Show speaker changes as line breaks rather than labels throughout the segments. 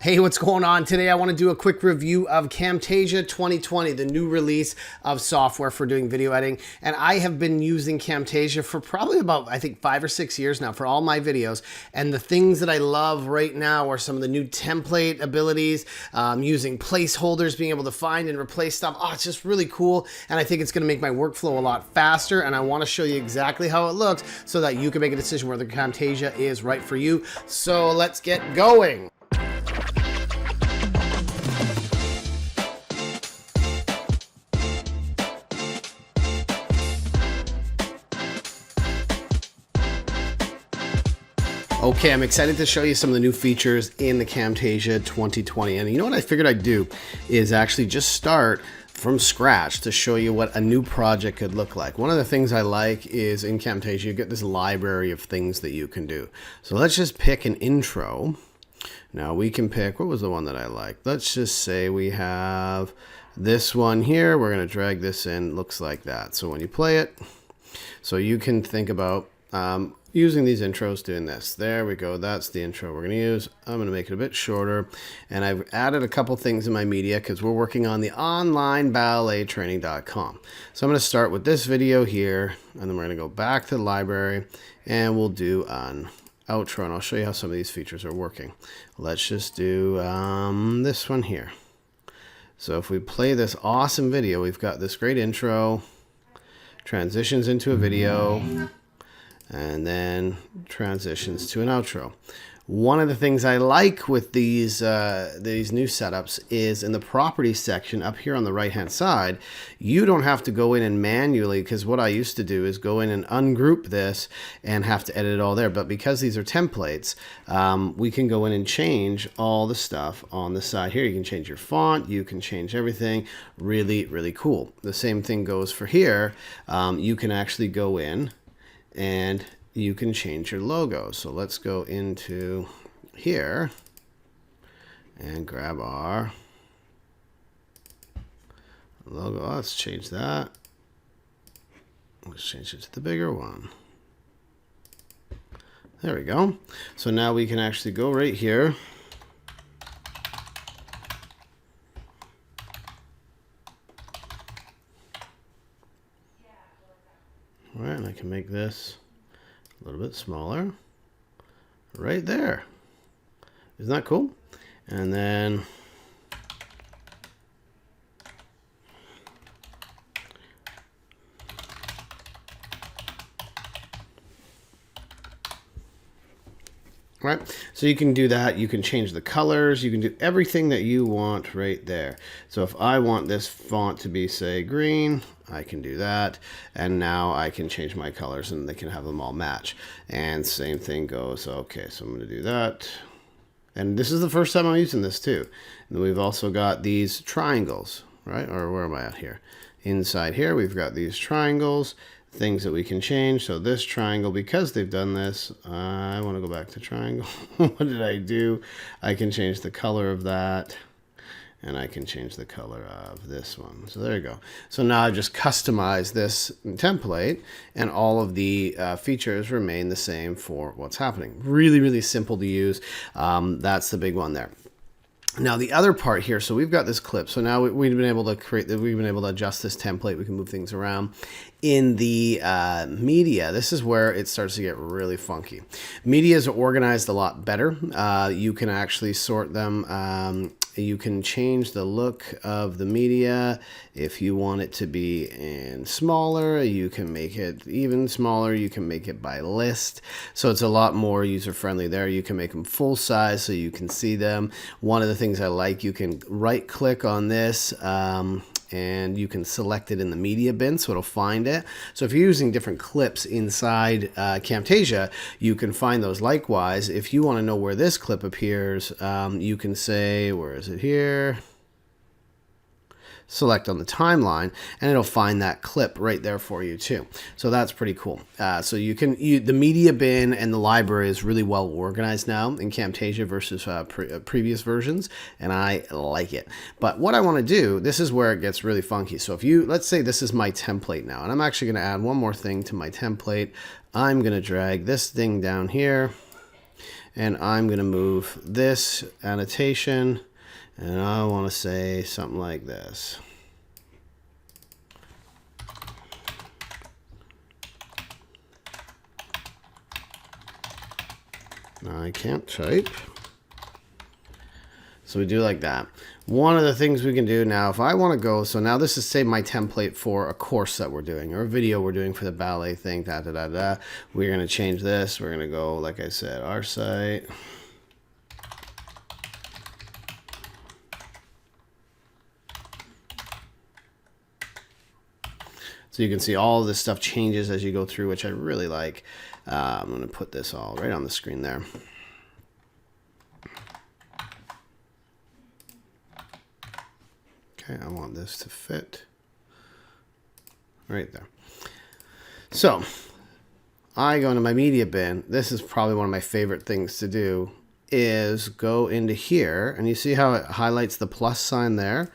Hey, what's going on? Today I want to do a quick review of Camtasia 2020, the new release of software for doing video editing. And I have been using Camtasia for probably about, I think, 5 or 6 years now for all my videos. And the things that I love right now are some of the new template abilities, using placeholders, being able to find and replace stuff. Oh, it's just really cool. And I think it's going to make my workflow a lot faster. And I want to show you exactly how it looks so that you can make a decision whether Camtasia is right for you. So let's get going. Okay, I'm excited to show you some of the new features in the Camtasia 2020. And you know what I figured I'd do is actually just start from scratch to show you what a new project could look like. One of the things I like is in Camtasia, you get this library of things that you can do. So let's just pick an intro. Now we can pick, what was the one that I liked? Let's just say we have this one here. We're going to drag this in, looks like that. So when you play it, so you can think about using these intros, doing this. There we go. That's the intro we're going to use. I'm going to make it a bit shorter. And I've added a couple things in my media because we're working on the online ballettraining.com. So I'm going to start with this video here, and then we're going to go back to the library, and we'll do an outro, and I'll show you how some of these features are working. Let's just do this one here. So if we play this awesome video, we've got this great intro, transitions into a video, and then transitions to an outro. One of the things I like with these new setups is in the properties section up here on the right hand side, you don't have to go in and manually, because what I used to do is go in and ungroup this and have to edit it all there. But because these are templates, we can go in and change all the stuff on the side here. You can change your font, you can change everything. Really, really cool. The same thing goes for here. You can actually go in and you can change your logo. So let's go into here and grab our logo. Let's change that. Let's change it to the bigger one. There we go. So now we can actually go right here. All right, and I can make this a little bit smaller right there. Isn't that cool? And then right, so you can do that. You can change the colors. You can do everything that you want right there. So if I want this font to be, say, green, I can do that. And now I can change my colors and they can have them all match. And same thing goes. Okay, so I'm going to do that. And this is the first time I'm using this too. And then we've also got these triangles, right? Or where am I at here? Inside here, we've got these triangles. Things that we can change. So this triangle, because they've done this, I want to go back to triangle. What did I do? I can change the color of that, and I can change the color of this one. So there you go. So now I just customize this template, and all of the features remain the same for what's happening. Really, really simple to use. That's the big one there. Now the other part here, so we've got this clip. So now we've been able to we've been able to adjust this template. We can move things around. In the media, this is where it starts to get really funky. Media is organized a lot better. You can actually sort them. You can change the look of the media. If you want it to be in smaller, you can make it even smaller. You can make it by list. So it's a lot more user-friendly there. You can make them full size so you can see them. One of the things I like, you can right-click on this, and you can select it in the media bin, so it'll find it. So if you're using different clips inside Camtasia, you can find those. Likewise, if you want to know where this clip appears, you can say, where is it here? Select on the timeline, and it'll find that clip right there for you too. So that's pretty cool. So the media bin and the library is really well organized now in Camtasia versus previous versions, and I like it. But what I want to do, this is where it gets really funky. So if let's say this is my template now, and I'm actually going to add one more thing to my template. I'm going to drag this thing down here, and I'm going to move this annotation, and I want to say something like this. I can't type. So we do like that. One of the things we can do now, if I want to go, so now this is, say, my template for a course that we're doing, or a video we're doing for the ballet thing, We're going to change this. We're going to go, like I said, our site. So you can see all of this stuff changes as you go through, which I really like. I'm going to put this all right on the screen there. Okay, I want this to fit right there. So I go into my media bin. This is probably one of my favorite things to do, is go into here, and you see how it highlights the plus sign there?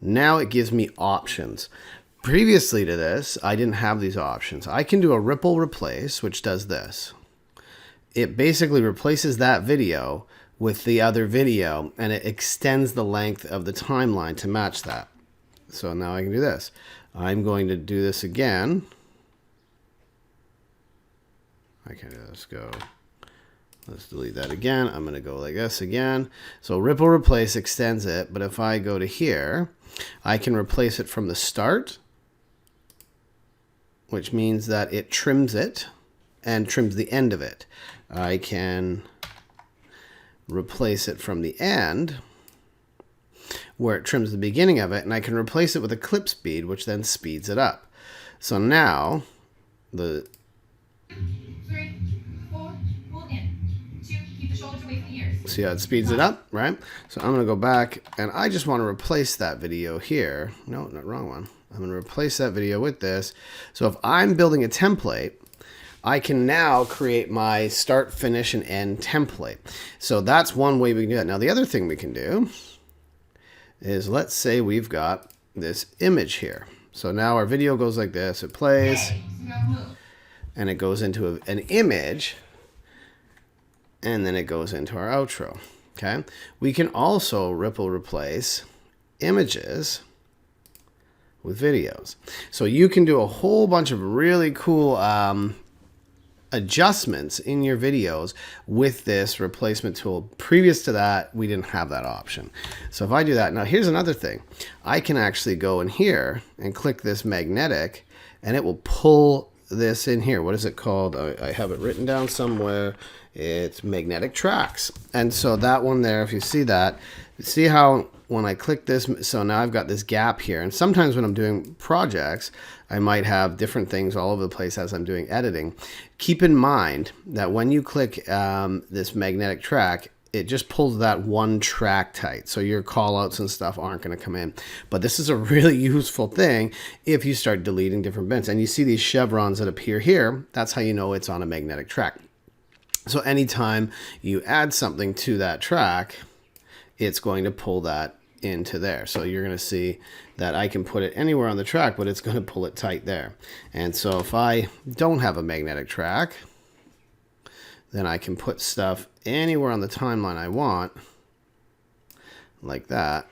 Now it gives me options. Previously to this, I didn't have these options. I can do a ripple replace, which does this. It basically replaces that video with the other video, and it extends the length of the timeline to match that. So now I can do this. I'm going to do this again. I can just go, let's delete that again. I'm going to go like this again. So ripple replace extends it, but if I go to here, I can replace it from the start, which means that it trims it and trims the end of it. I can replace it from the end, where it trims the beginning of it, and I can replace it with a clip speed, which then speeds it up. So now the
3, 4, pull in. 2, keep the shoulders away from the ears.
See how it speeds it up, right? So I'm going to go back, and I just want to replace that video here. No, not wrong one. I'm going to replace that video with this. So if I'm building a template, I can now create my start, finish, and end template. So that's one way we can do that. Now, the other thing we can do is, let's say we've got this image here. So now our video goes like this. It plays, and it goes into an image, and then it goes into our outro. Okay. We can also ripple replace images with videos. So you can do a whole bunch of really cool adjustments in your videos with this replacement tool. Previous to that, we didn't have that option. So if I do that, now here's another thing. I can actually go in here and click this magnetic, and it will pull this in here. What is it called? I have it written down somewhere. It's magnetic tracks. And so that one there, if you see that, see how when I click this, so now I've got this gap here. And sometimes when I'm doing projects, I might have different things all over the place as I'm doing editing. Keep in mind that when you click this magnetic track, it just pulls that one track tight. So your callouts and stuff aren't going to come in. But this is a really useful thing if you start deleting different bits. And you see these chevrons that appear here. That's how you know it's on a magnetic track. So anytime you add something to that track, it's going to pull that into there. So you're going to see that I can put it anywhere on the track, but it's going to pull it tight there. And so if I don't have a magnetic track, then I can put stuff anywhere on the timeline I want, like that.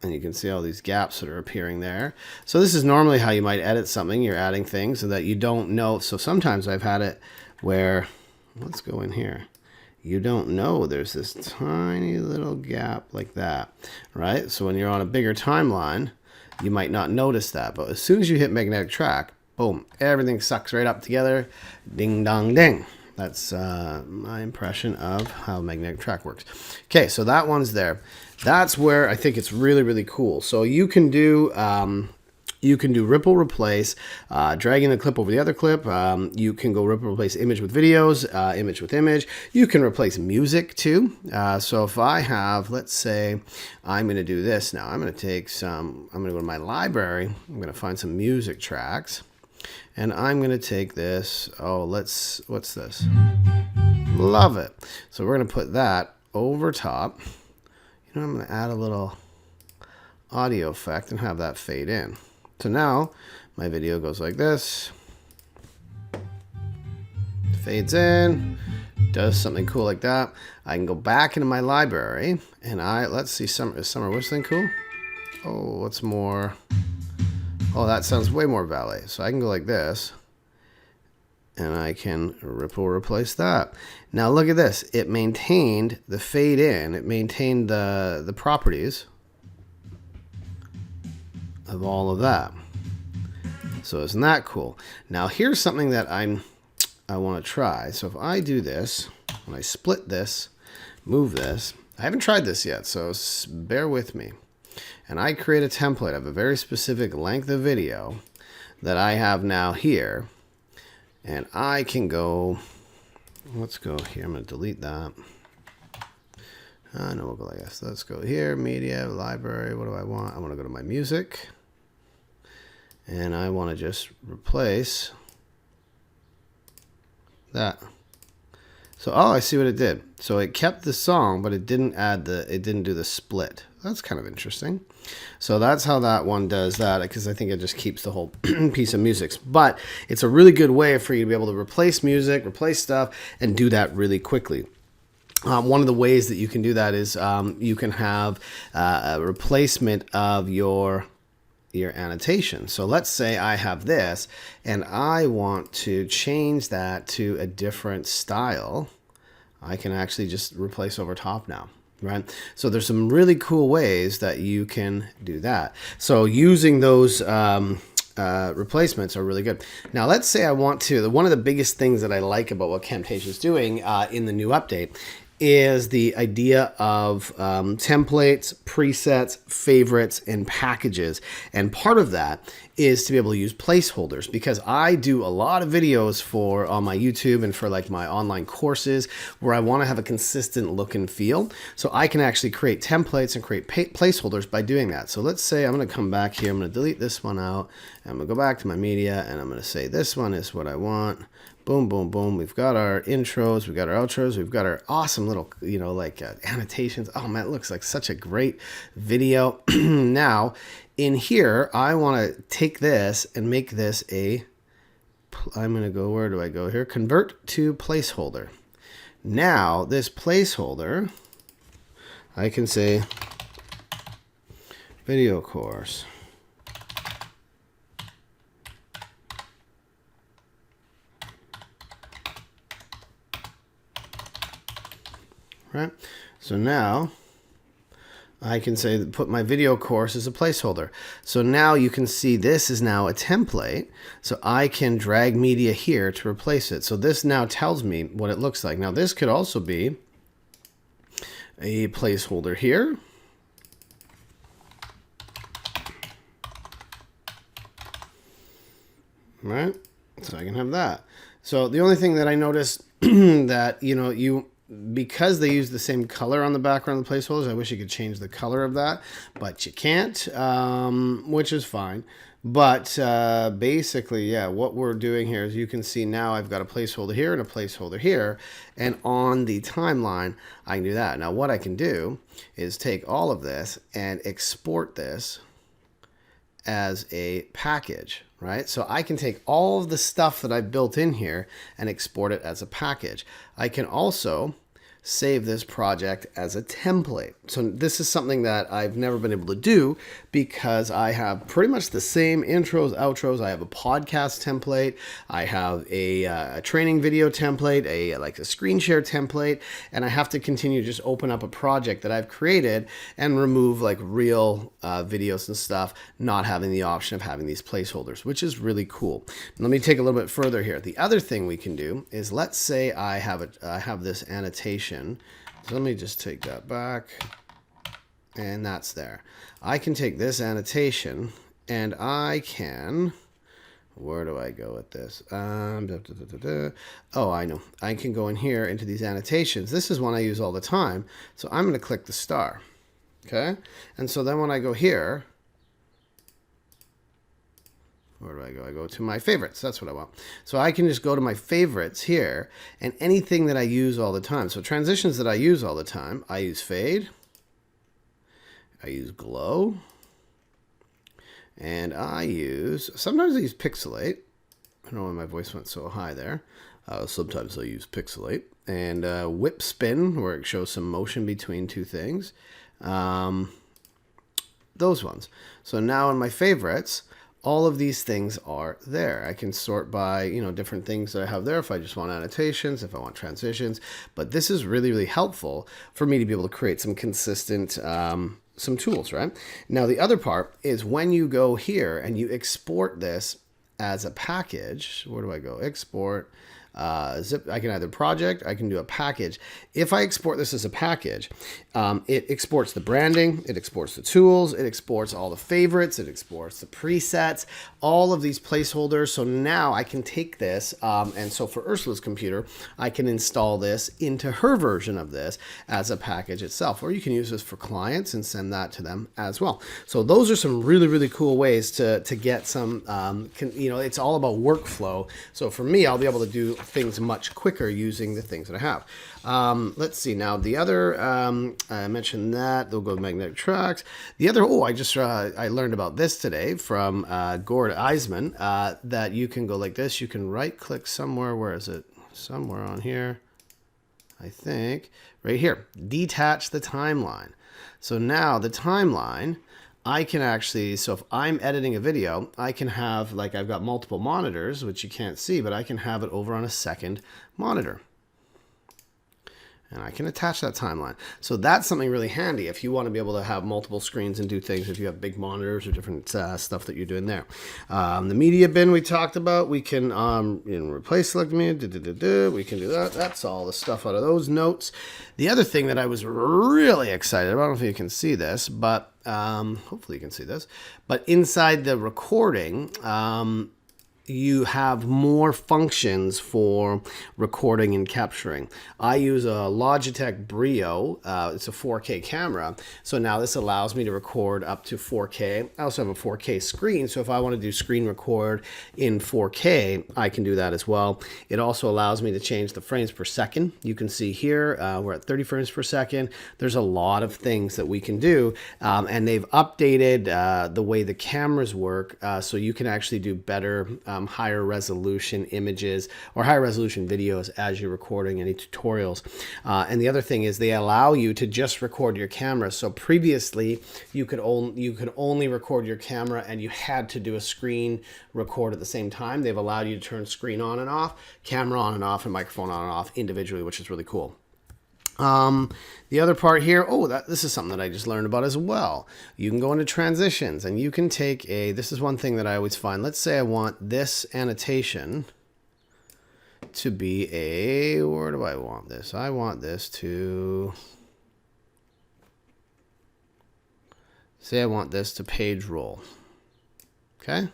And you can see all these gaps that are appearing there. So this is normally how you might edit something. You're adding things so that you don't know. So sometimes I've had it where, let's go in here. You don't know there's this tiny little gap like that, right? So when you're on a bigger timeline, you might not notice that. But as soon as you hit magnetic track, boom, everything sucks right up together. Ding, dong, ding. That's my impression of how magnetic track works. Okay, so that one's there. That's where I think it's really, really cool. So you can do ripple replace, dragging the clip over the other clip. You can go ripple replace image with videos, image with image. You can replace music too. So if I have, let's say, I'm going to do this now. I'm going to take some, I'm going to go to my library. I'm going to find some music tracks. And I'm going to take this, what's this? Love it. So we're going to put that over top. You know, I'm going to add a little audio effect and have that fade in. So now my video goes like this. Fades in, does something cool like that. I can go back into my library and let's see, is summer whistling cool? Oh, what's more? Oh, that sounds way more ballet. So I can go like this and I can ripple replace that. Now look at this. It maintained the fade in. It maintained the properties of all of that. So isn't that cool? Now here's something that I want to try. So if I do this, when I split this, move this, I haven't tried this yet, so bear with me. And I create a template of a very specific length of video that I have now here. And I can go, let's go here. I'm going to delete that. No, we'll go like this. Let's go here, media, library. What do I want? I want to go to my music. And I want to just replace that. So, oh, I see what it did. So it kept the song, but it didn't do the split. That's kind of interesting. So that's how that one does that, because I think it just keeps the whole piece of music. But it's a really good way for you to be able to replace music, replace stuff, and do that really quickly. One of the ways that you can do that is you can have a replacement of your annotation. So let's say I have this and I want to change that to a different style. I can actually just replace over top now, right? So there's some really cool ways that you can do that. So using those replacements are really good. Now let's say I want to, one of the biggest things that I like about what Camtasia is doing in the new update is the idea of templates, presets, favorites, and packages. And part of that is to be able to use placeholders, because I do a lot of videos on my YouTube and for like my online courses where I want to have a consistent look and feel. So I can actually create templates and create placeholders by doing that. So let's say I'm going to come back here. I'm going to delete this one out. And I'm going to go back to my media and I'm going to say this one is what I want. Boom, boom, boom. We've got our intros, we've got our outros, we've got our awesome little, annotations. Oh man, it looks like such a great video. Now, in here, I want to take this and make this I'm going to go, where do I go here? Convert to placeholder. Now, this placeholder, I can say video course. Right? So now I can say put my video course as a placeholder. So now you can see this is now a template. So I can drag media here to replace it. So this now tells me what it looks like. Now this could also be a placeholder here. Right? So I can have that. So the only thing that I noticed that, because they use the same color on the background of the placeholders, I wish you could change the color of that, but you can't, which is fine. But basically, yeah, what we're doing here is you can see now I've got a placeholder here and a placeholder here, and on the timeline, I can do that. Now, what I can do is take all of this and export this as a package, right? So I can take all of the stuff that I've built in here and export it as a package. I can also save this project as a template. So this is something that I've never been able to do because I have pretty much the same intros, outros. I have a podcast template. I have a training video template, like a screen share template, and I have to continue to just open up a project that I've created and remove like real videos and stuff, not having the option of having these placeholders, which is really cool. Let me take a little bit further here. The other thing we can do is, let's say I have this annotation. So let me just take that back, and that's there. I can take this annotation and I can, where do I go with this? Oh, I know. I can go in here into these annotations. This is one I use all the time. So I'm going to click the star. Okay. And so then when I go here, where do I go? I go to my favorites. That's what I want. So I can just go to my favorites here, and anything that I use all the time. So transitions that I use all the time, I use fade, I use glow, and sometimes I use pixelate. I don't know why my voice went so high there. Sometimes I use pixelate. And whip spin, where it shows some motion between two things. Those ones. So now in my favorites, all of these things are there. I can sort by, you know, different things that I have there if I just want annotations, if I want transitions. But this is really, really helpful for me to be able to create some consistent, some tools, right? Now, the other part is when you go here and you export this as a package. Where do I go? Export. Zip. I can either project, I can do a package. If I export this as a package, it exports the branding, it exports the tools, it exports all the favorites, it exports the presets, all of these placeholders. So now I can take this, and so for Ursula's computer, I can install this into her version of this as a package itself, or you can use this for clients and send that to them as well. So those are some really, really cool ways to get some, you know, it's all about workflow. So for me, I'll be able to do things much quicker using the things that I have. Let's see now. The other, I mentioned that they'll go magnetic tracks. The other, I learned about this today from Girard that you can go like this. You can right click somewhere. Where is it? Somewhere on here. I think right here. Detach the timeline. So now the timeline, I can actually, so if I'm editing a video, I can have, like, I've got multiple monitors, which you can't see, but I can have it over on a second monitor. And I can attach that timeline. So that's something really handy if you want to be able to have multiple screens and do things, if you have big monitors or different stuff that you're doing there. The media bin we talked about, we can replace select media, we can do that. That's all the stuff out of those notes. The other thing that I was really excited about, I don't know if you can see this, but hopefully you can see this, but inside the recording, you have more functions for recording and capturing. I use a Logitech Brio. It's a 4K camera. So now this allows me to record up to 4K. I also have a 4K screen. So if I want to do screen record in 4K, I can do that as well. It also allows me to change the frames per second. You can see here, we're at 30 frames per second. There's a lot of things that we can do. And they've updated the way the cameras work. So you can actually do better higher resolution images or higher resolution videos as you're recording any tutorials. And the other thing is they allow you to just record your camera. So previously you could only record your camera and you had to do a screen record at the same time. They've allowed you to turn screen on and off, camera on and off, and microphone on and off individually, which is really cool. The other part here, this is something that I just learned about as well. You can go into transitions and you can take this is one thing that I always find. Let's say I want this annotation to be where do I want this? I want this to, say I want this to page roll. Okay.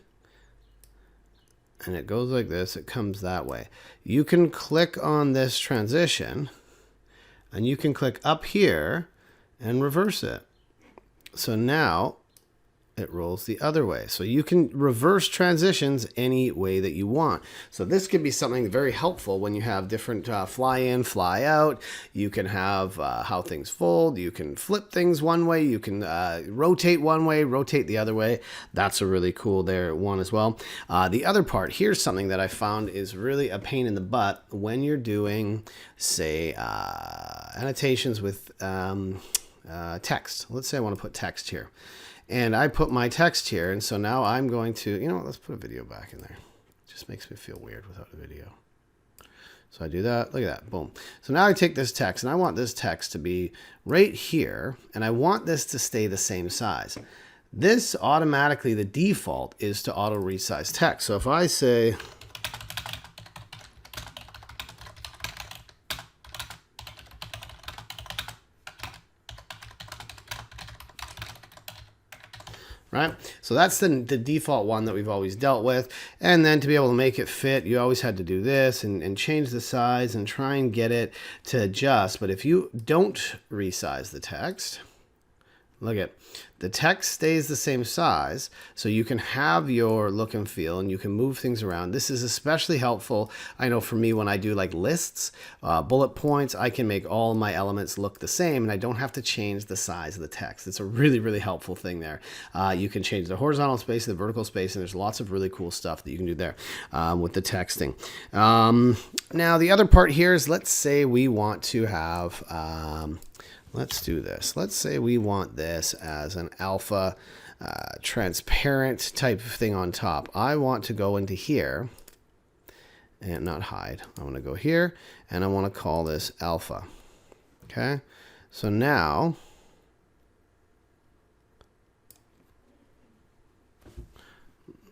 And it goes like this. It comes that way. You can click on this transition and you can click up here and reverse it. So now it rolls the other way. So you can reverse transitions any way that you want. So this could be something very helpful when you have different fly in, fly out. You can have how things fold. You can flip things one way. You can rotate one way, rotate the other way. That's a really cool one as well. The other part, here's something that I found is really a pain in the butt when you're doing, say, annotations with text. Let's say I want to put text here. And I put my text here, and so now I'm going to, let's put a video back in there. It just makes me feel weird without a video. So I do that, look at that, boom. So now I take this text, and I want this text to be right here, and I want this to stay the same size. This automatically, the default is to auto-resize text. So if I say, right? So that's the default one that we've always dealt with. And then to be able to make it fit, you always had to do this and change the size and try and get it to adjust. But if you don't resize the text, Look at the text stays the same size, so you can have your look and feel and you can move things around. This is especially helpful, I know, for me when I do like lists, bullet points. I can make all my elements look the same and I don't have to change the size of the text. It's a really, really helpful thing there. You can change the horizontal space, the vertical space, and there's lots of really cool stuff that you can do there with the texting. Now, the other part here is, let's say we want to have... let's do this. Let's say we want this as an alpha transparent type of thing on top. I want to go into here and not hide. I want to go here and I want to call this alpha. Okay. So now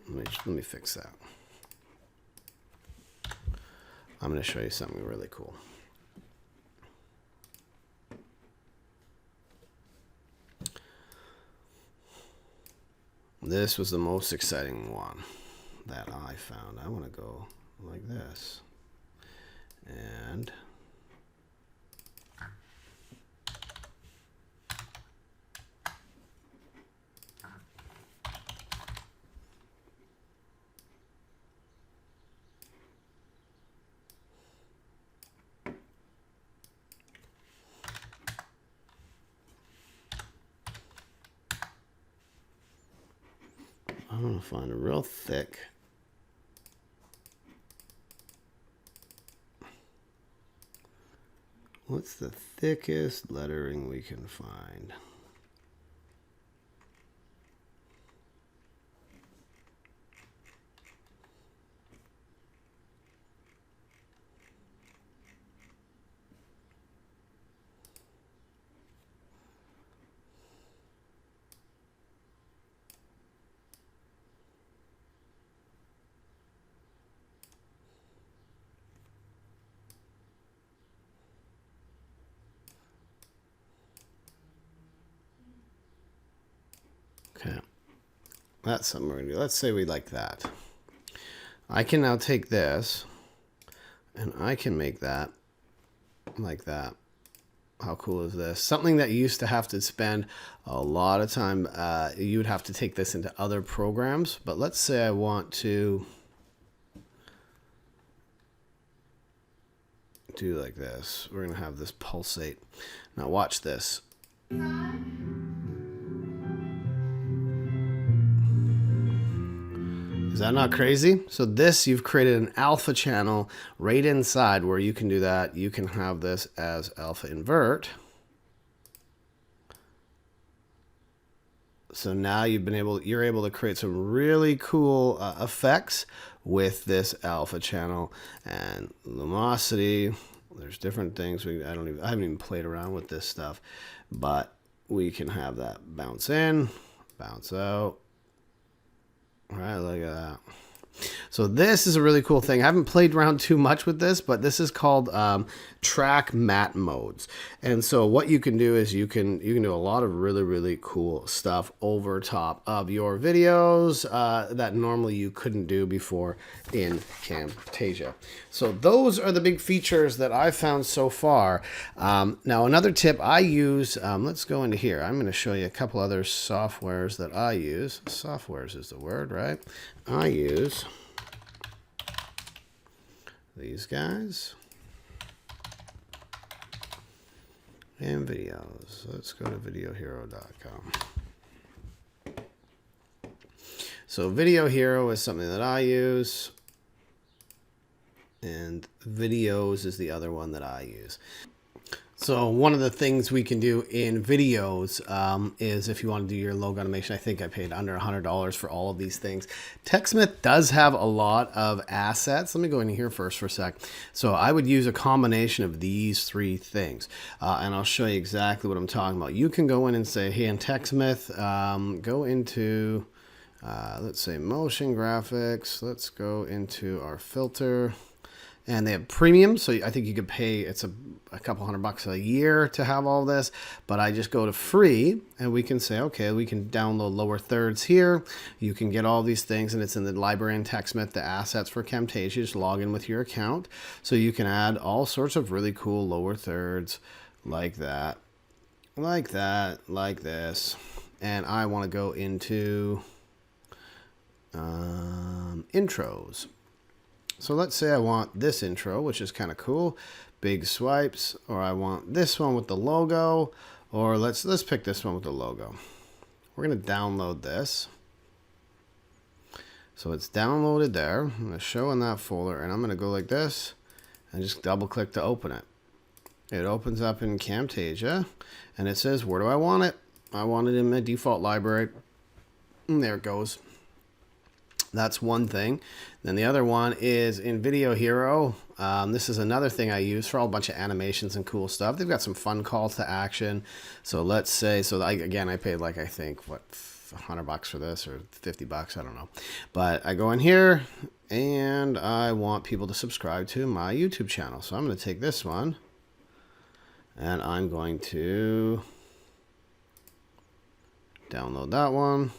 let me fix that. I'm going to show you something really cool. This was the most exciting one that I found. I want to go like this. And I'm going to find a real thick. What's the thickest lettering we can find? Okay, that's something we're going to do. Let's say we like that. I can now take this and I can make that like that. How cool is this? Something that you used to have to spend a lot of time. You would have to take this into other programs. But let's say I want to do like this. We're going to have this pulsate. Now watch this. Is that not crazy? So this, you've created an alpha channel right inside where you can do that. You can have this as alpha invert. So now you're able to create some really cool effects with this alpha channel and luminosity. There's different things. I haven't even played around with this stuff, but we can have that bounce in, bounce out. All right, look at that. So this is a really cool thing. I haven't played around too much with this, but this is called track matte modes. And so what you can do is you can do a lot of really, really cool stuff over top of your videos that normally you couldn't do before in Camtasia. So those are the big features that I've found so far. Now another tip I use, let's go into here. I'm going to show you a couple other softwares that I use. Softwares is the word, right? I use these guys and videos. Let's go to videohero.com. So Video Hero is something that I use, and videos is the other one that I use. So one of the things we can do in videos is if you want to do your logo animation, I think I paid under $100 for all of these things. Techsmith does have a lot of assets. Let me go in here first for a sec. So I would use a combination of these three things, and I'll show you exactly what I'm talking about. You can go in and say, hey, in Techsmith, go into, let's say, motion graphics. Let's go into our filter. And they have premium, so I think you could pay, it's a couple $100 a year to have all this, but I just go to free, and we can say, okay, we can download lower thirds here. You can get all these things, and it's in the library in Techsmith, the assets for Camtasia. Just log in with your account, so you can add all sorts of really cool lower thirds like that. like that, like this. And I want to go into intros. So let's say I want this intro, which is kind of cool, big swipes, or I want this one with the logo, or let's pick this one with the logo. We're going to download this. So it's downloaded there. I'm going to show in that folder, and I'm going to go like this and just double click to open it. It opens up in Camtasia, and it says, where do I want it? I want it in my default library. And there it goes. That's one thing. Then the other one is in Video Hero. This is another thing I use for a bunch of animations and cool stuff. They've got some fun calls to action. So let's say, again, I paid like, I think, what, $100 for this or $50, I don't know. But I go in here and I want people to subscribe to my YouTube channel. So I'm going to take this one and I'm going to download that one.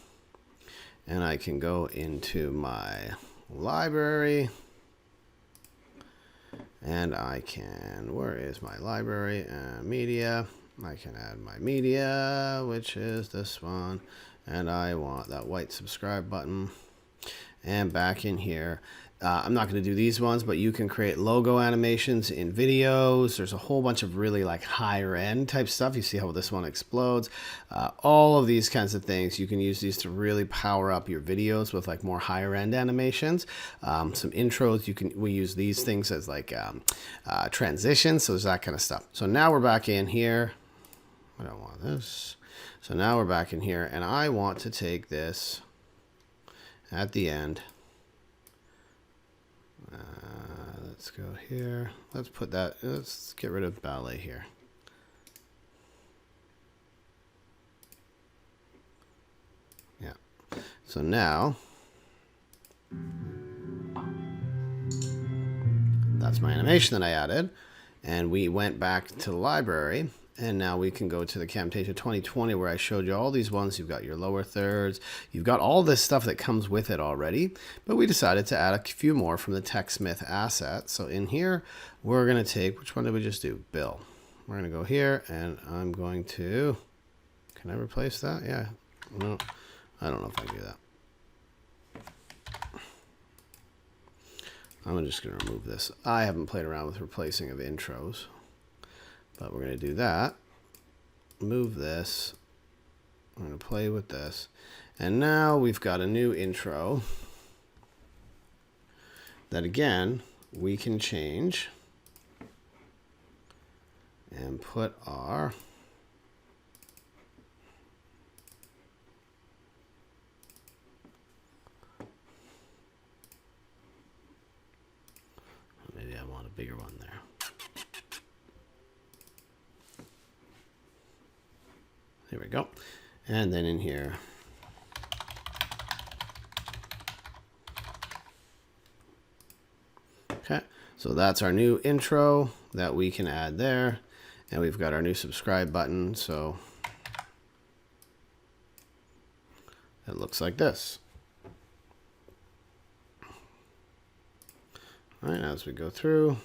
And I can go into my library and I can, where is my library? Media. I can add my media, which is this one. And I want that white subscribe button. And back in here, I'm not going to do these ones, but you can create logo animations in videos. There's a whole bunch of really like higher end type stuff. You see how this one explodes. All of these kinds of things. You can use these to really power up your videos with like more higher end animations. Some intros, we use these things as like transitions. So there's that kind of stuff. So now we're back in here. I don't want this. So now we're back in here and I want to take this at the end. Let's go here. Let's put that, let's get rid of ballet here. Yeah. So now, that's my animation that I added. And we went back to the library. And now we can go to the Camtasia 2020 where I showed you all these ones. You've got your lower thirds. You've got all this stuff that comes with it already. But we decided to add a few more from the Techsmith asset. So in here, we're going to take, which one did we just do? Bill. We're going to go here and I'm going to, can I replace that? Yeah. No, I don't know if I can do that. I'm just going to remove this. I haven't played around with replacing of intros. But we're going to do that, move this, I'm going to play with this, and now we've got a new intro that again we can change and put our maybe I want a bigger one there. There we go. And then in here, okay, so that's our new intro that we can add there. And we've got our new subscribe button. So it looks like this. All right, as we go through.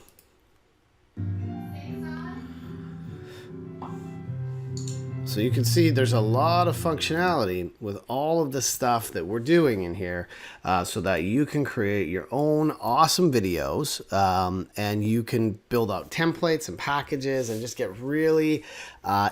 So you can see there's a lot of functionality with all of the stuff that we're doing in here so that you can create your own awesome videos and you can build out templates and packages and just get really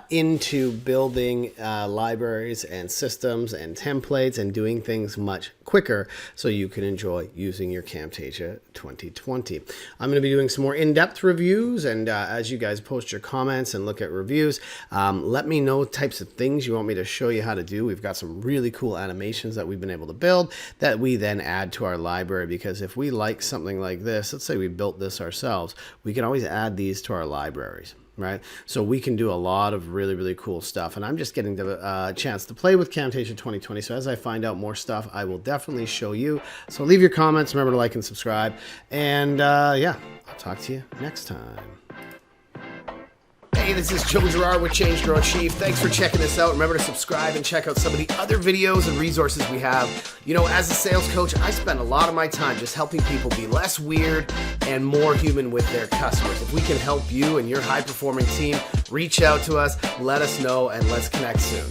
into building libraries and systems and templates and doing things much quicker so you can enjoy using your Camtasia 2020. I'm going to be doing some more in-depth reviews, and as you guys post your comments and look at reviews, let me know types of things you want me to show you how to do. We've got some really cool animations that we've been able to build that we then add to our library, because if we like something like this, let's say we built this ourselves, we can always add these to our libraries. Right, so we can do a lot of really, really cool stuff, and I'm just getting the chance to play with Camtasia 2020. So as I find out more stuff, I will definitely show you. So leave your comments. Remember to like and subscribe, and yeah, I'll talk to you next time. Hey, this is Joe Girard with Change Grow Achieve. Thanks for checking this out. Remember to subscribe and check out some of the other videos and resources we have. You know, as a sales coach, I spend a lot of my time just helping people be less weird and more human with their customers. If we can help you and your high-performing team, reach out to us, let us know, and let's connect soon.